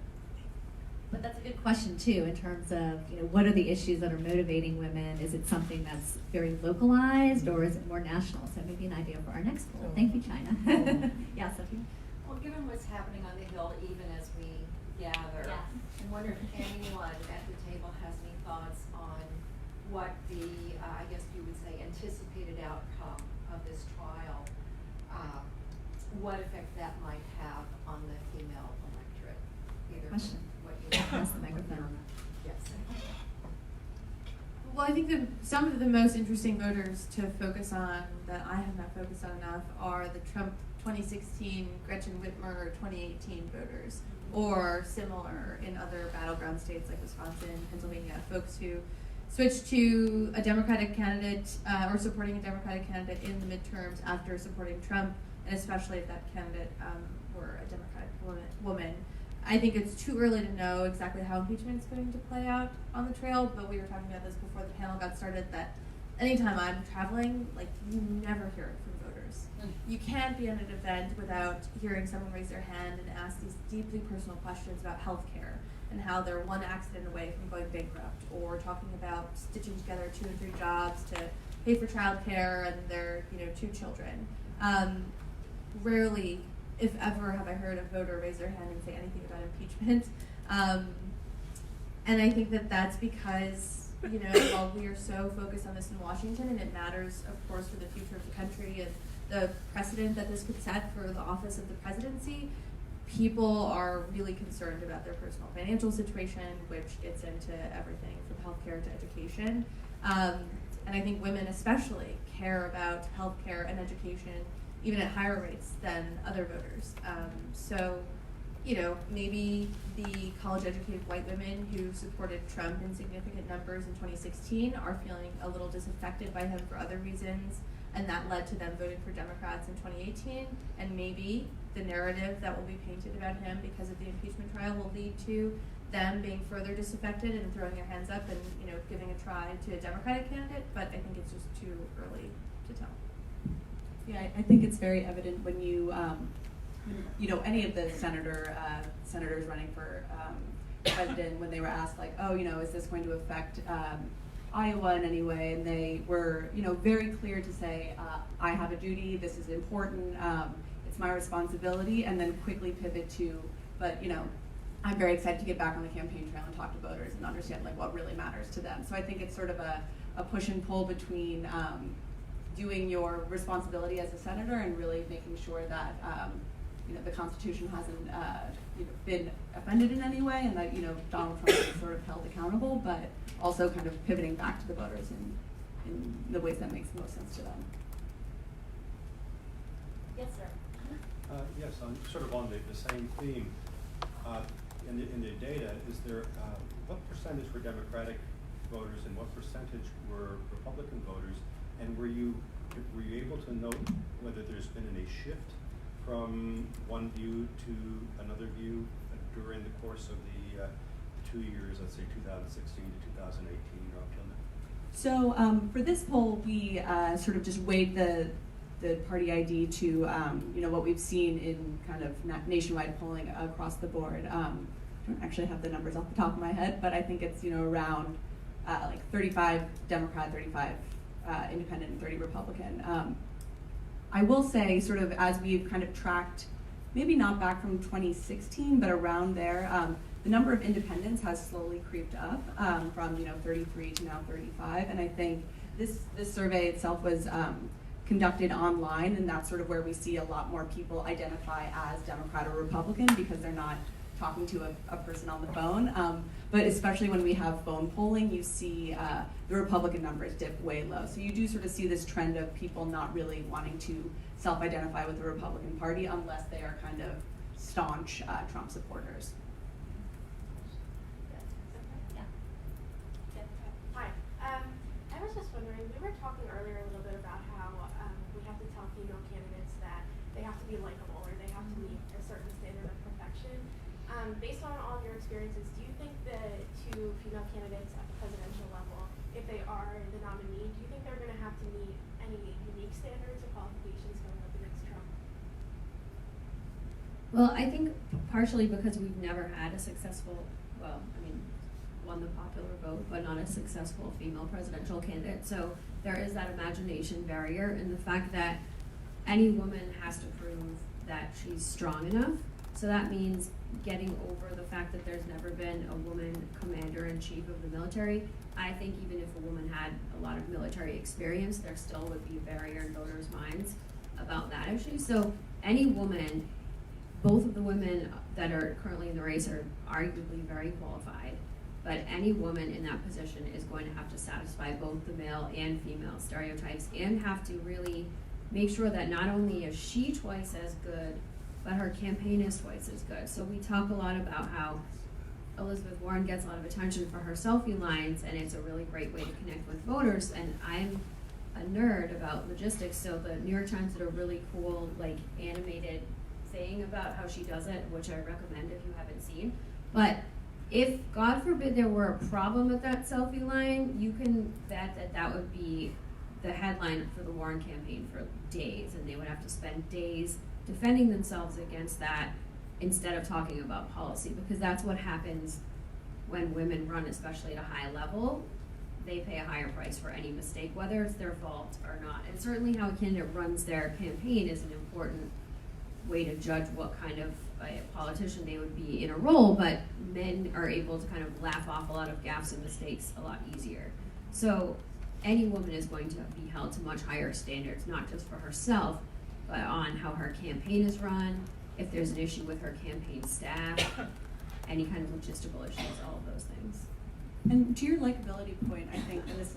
But that's a good question too, in terms of, you know, what are the issues that are motivating women? Is it something that's very localized, or is it more national? So maybe an idea for our next poll. Thank you, China. Yeah, Sophie? Well, given what's happening on the Hill, even as we gather, I wonder if anyone at the table has any thoughts on what the, I guess you would say, anticipated outcome of this trial, what effect that might have on the female electorate. Either Question. What you Pass the microphone. Yes. Well, I think that some of the most interesting voters to focus on that I have not focused on enough are the Trump 2016, Gretchen Whitmer 2018 voters, or similar in other battleground states like Wisconsin, Pennsylvania, folks who switched to a Democratic candidate or supporting a Democratic candidate in the midterms after supporting Trump, and especially if that candidate were a Democratic woman. I think it's too early to know exactly how impeachment is going to play out on the trail, but we were talking about this before the panel got started, that anytime I'm traveling, like, you never hear it from voters. You can't be at an event without hearing someone raise their hand and ask these deeply personal questions about healthcare and how they're one accident away from going bankrupt, or talking about stitching together 2 and 3 jobs to pay for childcare and their, you know, 2 children. Rarely, if ever, have I heard a voter raise their hand and say anything about impeachment. And I think that that's because, you know, while we are so focused on this in Washington, and it matters, of course, for the future of the country and the precedent that this could set for the office of the presidency, people are really concerned about their personal financial situation, which gets into everything from healthcare to education. And I think women especially care about healthcare and education even at higher rates than other voters. So, you know, maybe the college-educated white women who supported Trump in significant numbers in 2016 are feeling a little disaffected by him for other reasons, and that led to them voting for Democrats in 2018. And maybe the narrative that will be painted about him because of the impeachment trial will lead to them being further disaffected and throwing their hands up and, you know, giving a try to a Democratic candidate. But I think it's just too early to tell. Yeah, I think it's very evident when you know, any of the senators running for president, when they were asked, like, oh, you know, is this going to affect Iowa in any way? And they were, you know, very clear to say, I have a duty, this is important, it's my responsibility, and then quickly pivot to, but, you know, I'm very excited to get back on the campaign trail and talk to voters and understand, like, what really matters to them. So I think it's sort of a push and pull between doing your responsibility as a senator and really making sure that you know, the Constitution hasn't you know, been offended in any way, and that, you know, Donald Trump is sort of held accountable, but also kind of pivoting back to the voters in the ways that makes the most sense to them. Yes, sir. Yes, sort of on the same theme. In the data, is there what percentage were Democratic voters and what percentage were Republican voters? And were you able to note whether there's been any shift from one view to another view during the course of the 2 years, let's say 2016 to 2018, or up till now? So for this poll, we sort of just weighed the party ID to you know, what we've seen in kind of nationwide polling across the board. I don't actually have the numbers off the top of my head, but I think it's, you know, around like 35 Democrat, 35 Independent, and 30 Republican. I will say, sort of as we've kind of tracked, maybe not back from 2016, but around there, the number of independents has slowly creeped up from, you know, 33 to now 35, and I think this survey itself was conducted online, and that's sort of where we see a lot more people identify as Democrat or Republican because they're not talking to a person on the phone. But especially when we have phone polling, you see the Republican numbers dip way low. So you do sort of see this trend of people not really wanting to self-identify with the Republican Party unless they are kind of staunch Trump supporters. Hi. I was just wondering, we were talking earlier a little bit about how we have to tell female candidates that they have to be likable or they have to meet a certain standard of perfection. Based on all of your experiences, do you think the two female candidates at the presidential level, if they are the nominee, do you think they're going to have to meet any unique standards or qualifications going up against Trump? Well, I think partially because we've never had a successful, well, I mean, won the popular vote, but not a successful female presidential candidate. So there is that imagination barrier, and the fact that any woman has to prove that she's strong enough. So that means getting over the fact that there's never been a woman commander-in-chief of the military. I think even if a woman had a lot of military experience, there still would be a barrier in voters' minds about that issue. So any woman, both of the women that are currently in the race are arguably very qualified, but any woman in that position is going to have to satisfy both the male and female stereotypes and have to really make sure that not only is she twice as good, but her campaign is twice as good. So we talk a lot about how Elizabeth Warren gets a lot of attention for her selfie lines, and it's a really great way to connect with voters. And I'm a nerd about logistics, so the New York Times did a really cool, like, animated thing about how she does it, which I recommend if you haven't seen. But if, God forbid, there were a problem with that selfie line, you can bet that that would be the headline for the Warren campaign for days, and they would have to spend days defending themselves against that instead of talking about policy, because that's what happens when women run, especially at a high level. They pay a higher price for any mistake, whether it's their fault or not. And certainly how a candidate runs their campaign is an important way to judge what kind of a politician they would be in a role, but men are able to kind of laugh off a lot of gaffes and mistakes a lot easier. So any woman is going to be held to much higher standards, not just for herself, but on how her campaign is run, if there's an issue with her campaign staff, any kind of logistical issues, all of those things. And to your likability point, I think, and this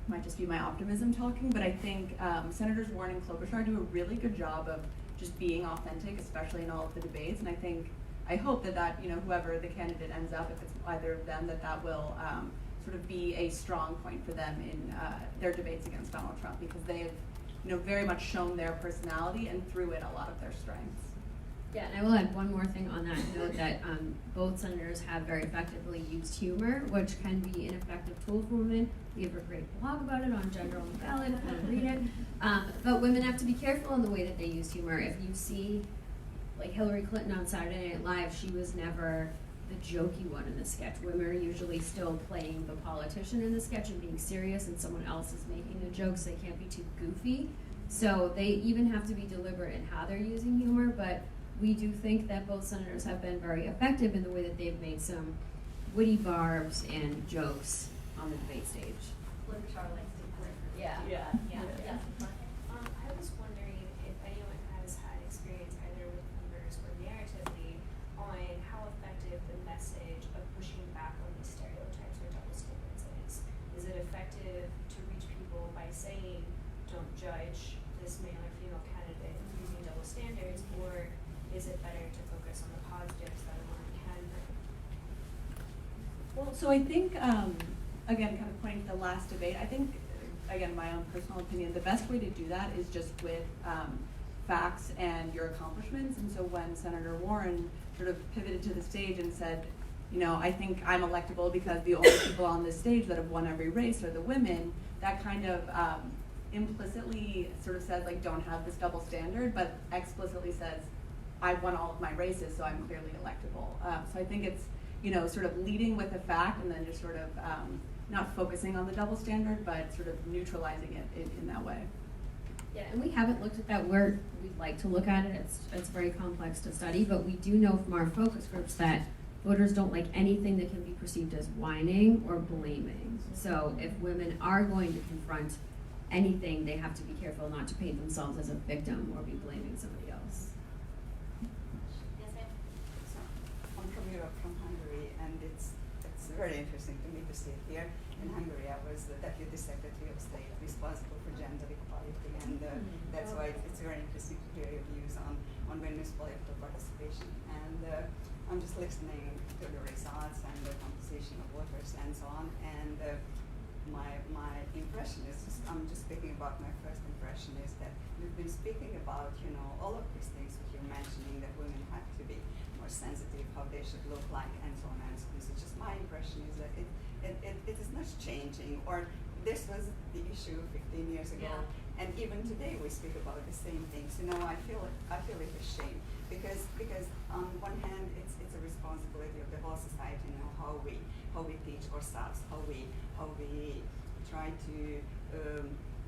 might just be my optimism talking, but I think Senators Warren and Klobuchar do a really good job of just being authentic, especially in all of the debates. And I hope that you know, whoever the candidate ends up, if it's either of them, that will sort of be a strong point for them in their debates against Donald Trump, because they have, you know, very much shown their personality and through it a lot of their strengths. Yeah, and I will add one more thing on that note, that both senators have very effectively used humor, which can be an effective tool for women. We have a great blog about it on Gender on the Ballot if you want to read it. But women have to be careful in the way that they use humor. If you see, like, Hillary Clinton on Saturday Night Live, she was never the jokey one in the sketch. Women are usually still playing the politician in the sketch and being serious, and someone else is making the jokes. They can't be too goofy. So they even have to be deliberate in how they're using humor, but we do think that both senators have been very effective in the way that they've made some witty barbs and jokes on the debate stage. Klobuchar likes to grin. Yeah. I was wondering if anyone has had experience either with numbers or narratively on how effective the message of pushing back on these stereotypes or double standards is. Is it effective to reach people by saying, don't judge this male or female candidate using double standards, or is it better to focus on the positives that a woman can bring? Well, so I think, again, kind of pointing to the last debate, I think, again, my own personal opinion, the best way to do that is just with facts and your accomplishments. And so when Senator Warren sort of pivoted to the stage and said, I think I'm electable because the only people on this stage that have won every race are the women. That kind of implicitly sort of says, like, don't have this double standard, but explicitly says, I've won all of my races, so I'm clearly electable. So I think it's, sort of leading with a fact and then just sort of not focusing on the double standard, but sort of neutralizing it in that way. Yeah, and we haven't looked at that. We'd like to look at it. It's very complex to study, but we do know from our focus groups that voters don't like anything that can be perceived as whining or blaming. So if women are going to confront anything, they have to be careful not to paint themselves as a victim or be blaming somebody else. Yes, ma'am. So, I'm from Europe, from Hungary, and it's very interesting to me to see it here. In Hungary, I was the Deputy Secretary of State responsible for gender equality, and that's why it's very interesting to hear your views on women's political participation. And I'm just listening to the results and the composition of voters and so on, and my impression is, I'm just speaking about my first impression, is that we've been speaking about, all of these things that you're mentioning, that women have to be more sensitive, how they should look like, and so on and so on. So just my impression is that it is not changing, or this was the issue 15 years ago, and even today we speak about the same things. I feel it a shame because on one hand it's a responsibility of the whole society, how we teach ourselves, how we try to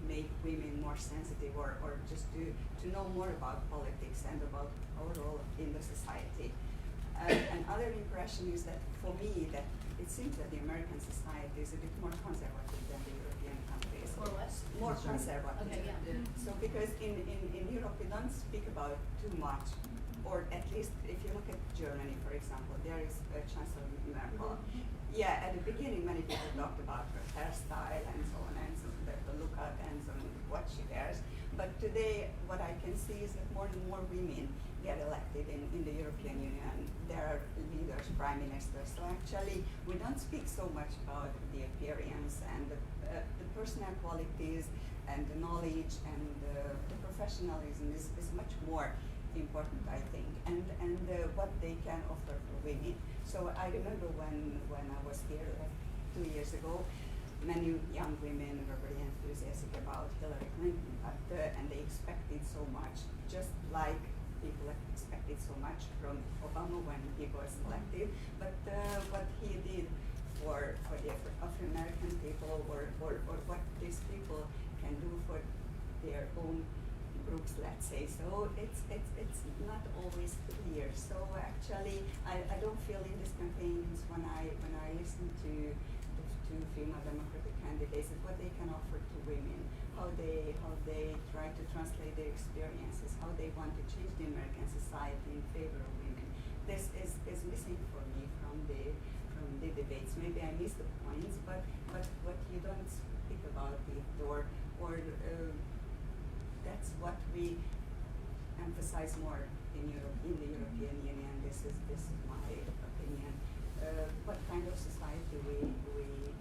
make women more sensitive, or just to know more about politics and about our role in the society. Another impression is that for me, that it seems that the American society is a bit more conservative than the European countries. Or less? More conservative. Okay, yeah. So because in Europe we don't speak about too much, or at least if you look at Germany, for example, there is Chancellor Merkel. Yeah, at the beginning many people talked about her hairstyle and so on, and so the lookout and so on, what she wears. But today what I can see is that more and more women get elected in the European Union. There are leaders, prime ministers. So actually, we don't speak so much about the appearance and the personal qualities and the knowledge and the professionalism is much more important, I think, and what they can offer for women. So I remember when I was here 2 years ago, many young women were very enthusiastic about Hillary Clinton, and they expected so much, just like people expected so much from Obama when he was elected. But what he did for the Afro-American people, or what these people can do for their own groups, let's say. So it's not always clear. So actually, I don't feel in these campaigns when I listen to female Democratic candidates, what they can offer to women, how they try to translate their experiences, how they want to change the American society in favor of women. This is missing for me from the debates. Maybe I missed the points, but what you don't speak about it, or that's what we emphasize more in the European Union. This is my opinion. What kind of society we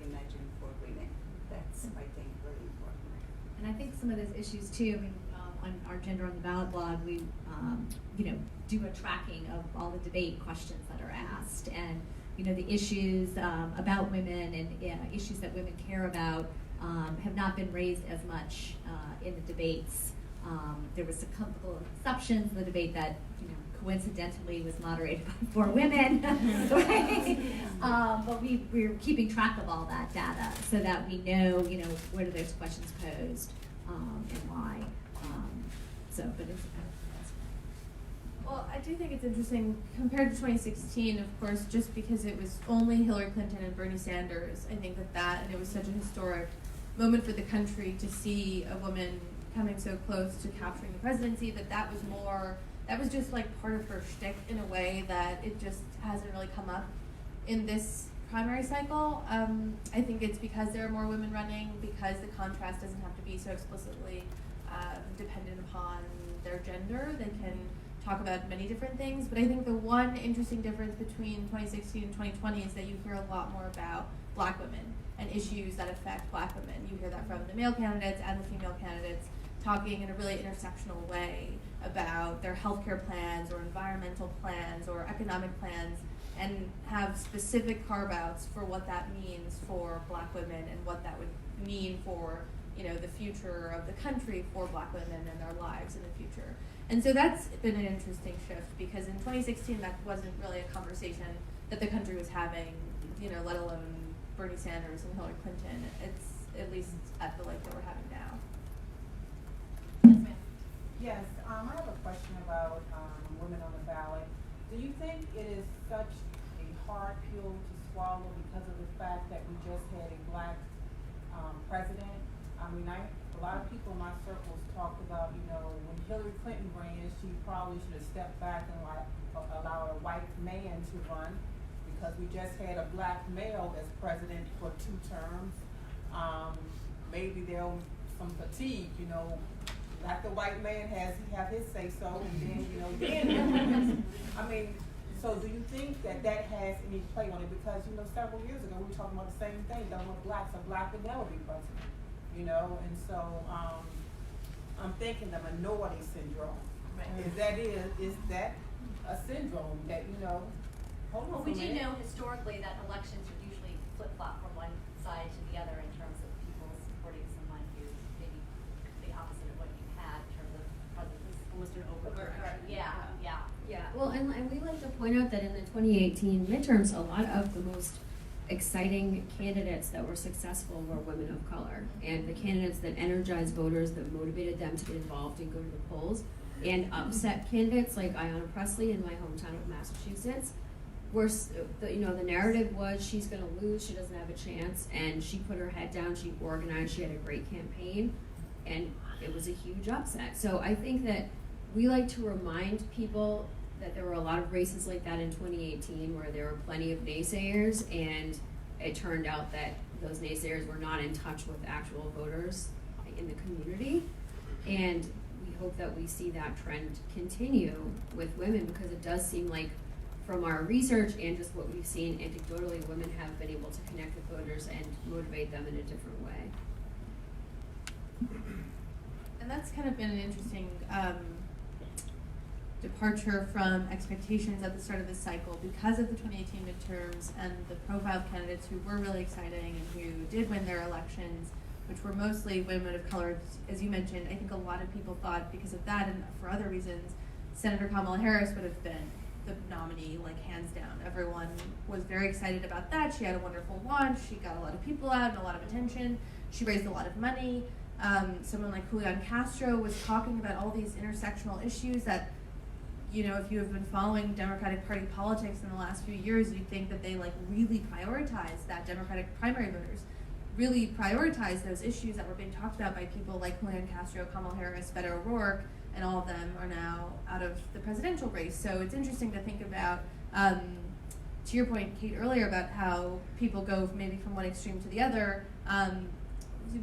imagine for women? That's, I think, very important. And I think some of those issues too, on our Gender on the Ballot blog, we do a tracking of all the debate questions that are asked, and the issues about women and issues that women care about have not been raised as much in the debates. There was a couple of exceptions in the debate that coincidentally was moderated by 4 women, right? But we're keeping track of all that data so that we know, what are those questions posed and why. But it's. Well, I do think it's interesting compared to 2016, of course, just because it was only Hillary Clinton and Bernie Sanders. I think and it was such a historic moment for the country to see a woman coming so close to capturing the presidency, that was just like part of her shtick in a way that it just hasn't really come up in this primary cycle. I think it's because there are more women running, because the contrast doesn't have to be so explicitly dependent upon their gender. They can talk about many different things, but I think the one interesting difference between 2016 and 2020 is that you hear a lot more about Black women and issues that affect Black women. You hear that from the male candidates and the female candidates talking in a really intersectional way about their healthcare plans or environmental plans or economic plans and have specific carve-outs for what that means for Black women and what that would mean for, the future of the country for Black women and their lives in the future. And so that's been an interesting shift, because in 2016 that wasn't really a conversation that the country was having, let alone Bernie Sanders and Hillary Clinton. It's at least at the length that we're having now. Yes, ma'am. Yes, I have a question about women on the ballot. Do you think it is such a hard pill to swallow because of the fact that we just had a Black president? I mean, a lot of people in my circles talked about, when Hillary Clinton ran, she probably should have stepped back and allowed a white man to run, because we just had a Black male as president for 2 terms. Maybe there'll some fatigue, like the white man have his say so, and then, I mean, so do you think that has any play on it? Because, several years ago we were talking about the same thing, that a Black would never be president. And so I'm thinking the minority syndrome. Right. Is that a syndrome that, hold on Well, for we a do minute. know historically that elections would usually flip-flop from one side to the other in terms of people supporting someone who maybe the opposite of what you had in terms of presidents. Almost an overcorrection. Yeah. Well, and we like to point out that in the 2018 midterms, a lot of the most exciting candidates that were successful were women of color, and the candidates that energized voters, that motivated them to get involved and go to the polls, and upset candidates like Ayanna Pressley in my hometown of Massachusetts, were the narrative was she's going to lose, she doesn't have a chance, and she put her head down, she organized, she had a great campaign, and it was a huge upset. So I think that we like to remind people that there were a lot of races like that in 2018 where there were plenty of naysayers, and it turned out that those naysayers were not in touch with actual voters in the community. And we hope that we see that trend continue with women, because it does seem like, from our research and just what we've seen anecdotally, women have been able to connect with voters and motivate them in a different way. And that's kind of been an interesting departure from expectations at the start of this cycle, because of the 2018 midterms and the profile of candidates who were really exciting and who did win their elections, which were mostly women of color. As you mentioned, I think a lot of people thought, because of that and for other reasons, Senator Kamala Harris would have been the nominee, like hands down. Everyone was very excited about that. She had a wonderful launch. She got a lot of people out and a lot of attention. She raised a lot of money. Someone like Julian Castro was talking about all these intersectional issues that, if you have been following Democratic Party politics in the last few years, you'd think that they really prioritize that. Democratic primary voters really prioritize those issues that were being talked about by people like Julian Castro, Kamala Harris, Beto O'Rourke, and all of them are now out of the presidential race. So it's interesting to think about, to your point, Kate, earlier about how people go maybe from one extreme to the other.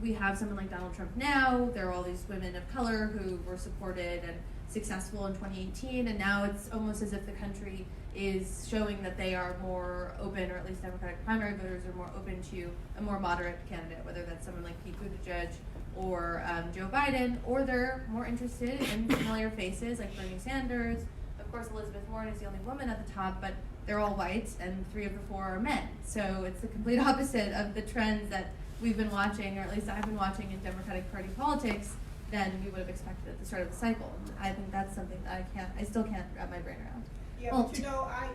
We have someone like Donald Trump now. There are all these women of color who were supported and successful in 2018, and now it's almost as if the country is showing that they are more open, or at least Democratic primary voters are more open to a more moderate candidate, whether that's someone like Pete Buttigieg or Joe Biden, or they're more interested in familiar faces like Bernie Sanders. Of course, Elizabeth Warren is the only woman at the top, but they're all white, and 3 of the 4 are men. So it's the complete opposite of the trends that we've been watching, or at least I've been watching in Democratic Party politics, than we would have expected at the start of the cycle. And I think that's something that I still can't wrap my brain around. Yeah, Well, but I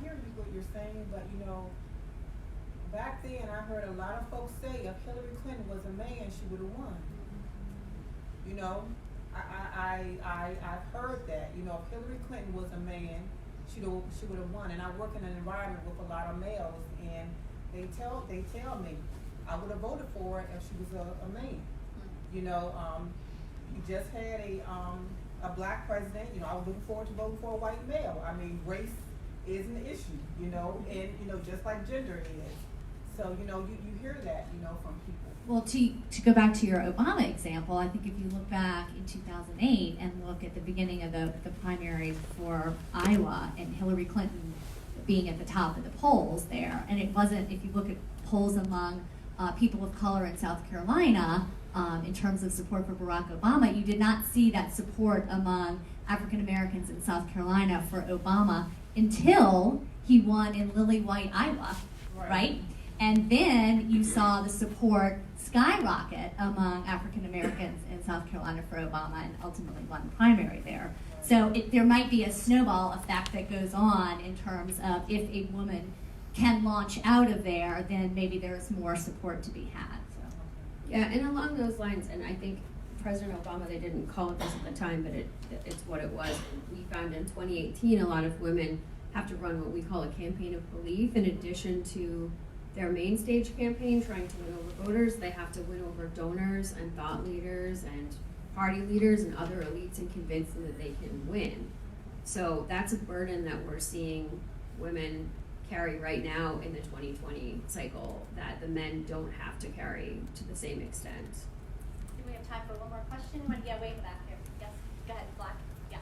hear you what you're saying, but back then I heard a lot of folks say if Hillary Clinton was a man, she would have won. I've heard that. If Hillary Clinton was a man, she would have won. And I work in an environment with a lot of males, and they tell me I would have voted for her if she was a man. You just had a Black president. I was looking forward to voting for a white male. I mean, race is an issue, and just like gender is. So you hear that from people. Well, to go back to your Obama example, I think if you look back in 2008 and look at the beginning of the primaries for Iowa and Hillary Clinton being at the top of the polls there, and it wasn't, if you look at polls among people of color in South Carolina, in terms of support for Barack Obama, you did not see that support among African Americans in South Carolina for Obama until he won in Lily White, Iowa, right? And then you saw the support skyrocket among African Americans in South Carolina for Obama, and ultimately won the primary there. So there might be a snowball effect that goes on in terms of if a woman can launch out of there, then maybe there's more support to be had. So. Yeah, and along those lines, and I think President Obama, they didn't call it this at the time, but it's what it was. We found in 2018 a lot of women have to run what we call a campaign of belief. In addition to their main stage campaign trying to win over voters, they have to win over donors and thought leaders and party leaders and other elites and convince them that they can win. So that's a burden that we're seeing women carry right now in the 2020 cycle that the men don't have to carry to the same extent. Do we have time for one more question? Yeah, wave back here. Yes, go ahead, Black. Yeah.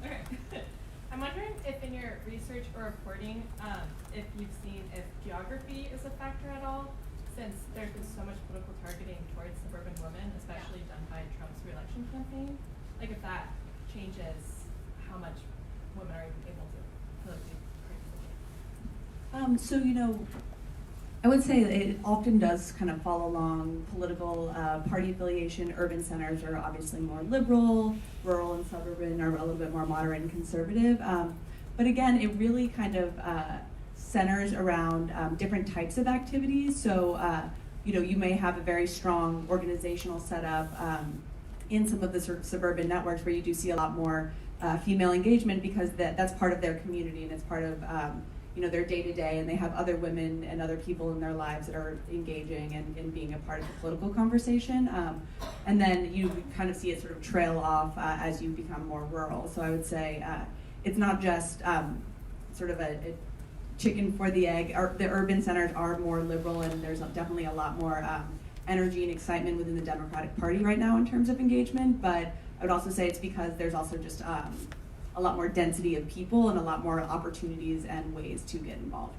Okay. I'm wondering if in your research or reporting, if you've seen if geography is a factor at all, since there's been so much political targeting towards suburban women, especially done by Trump's re-election campaign. Like if that changes how much women are even able to politically participate. So, I would say that it often does kind of follow along political party affiliation. Urban centers are obviously more liberal, rural and suburban are a little bit more moderate and conservative. But again, it really kind of centers around different types of activities. So, you may have a very strong organizational setup in some of the sort of suburban networks where you do see a lot more female engagement because that's part of their community and it's part of their day-to-day, and they have other women and other people in their lives that are engaging and being a part of the political conversation. And then you kind of see it sort of trail off as you become more rural. So I would say it's not just sort of a chicken for the egg. The urban centers are more liberal, and there's definitely a lot more energy and excitement within the Democratic Party right now in terms of engagement. But I would also say it's because there's also just a lot more density of people and a lot more opportunities and ways to get involved.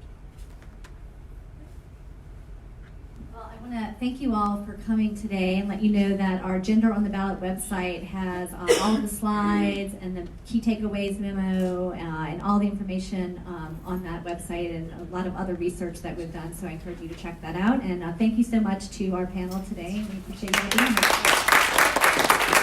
Well, I want to thank you all for coming today and let you know that our Gender on the Ballot website has all of the slides and the key takeaways memo and all the information on that website and a lot of other research that we've done. So I encourage you to check that out. And thank you so much to our panel today. We appreciate you being here.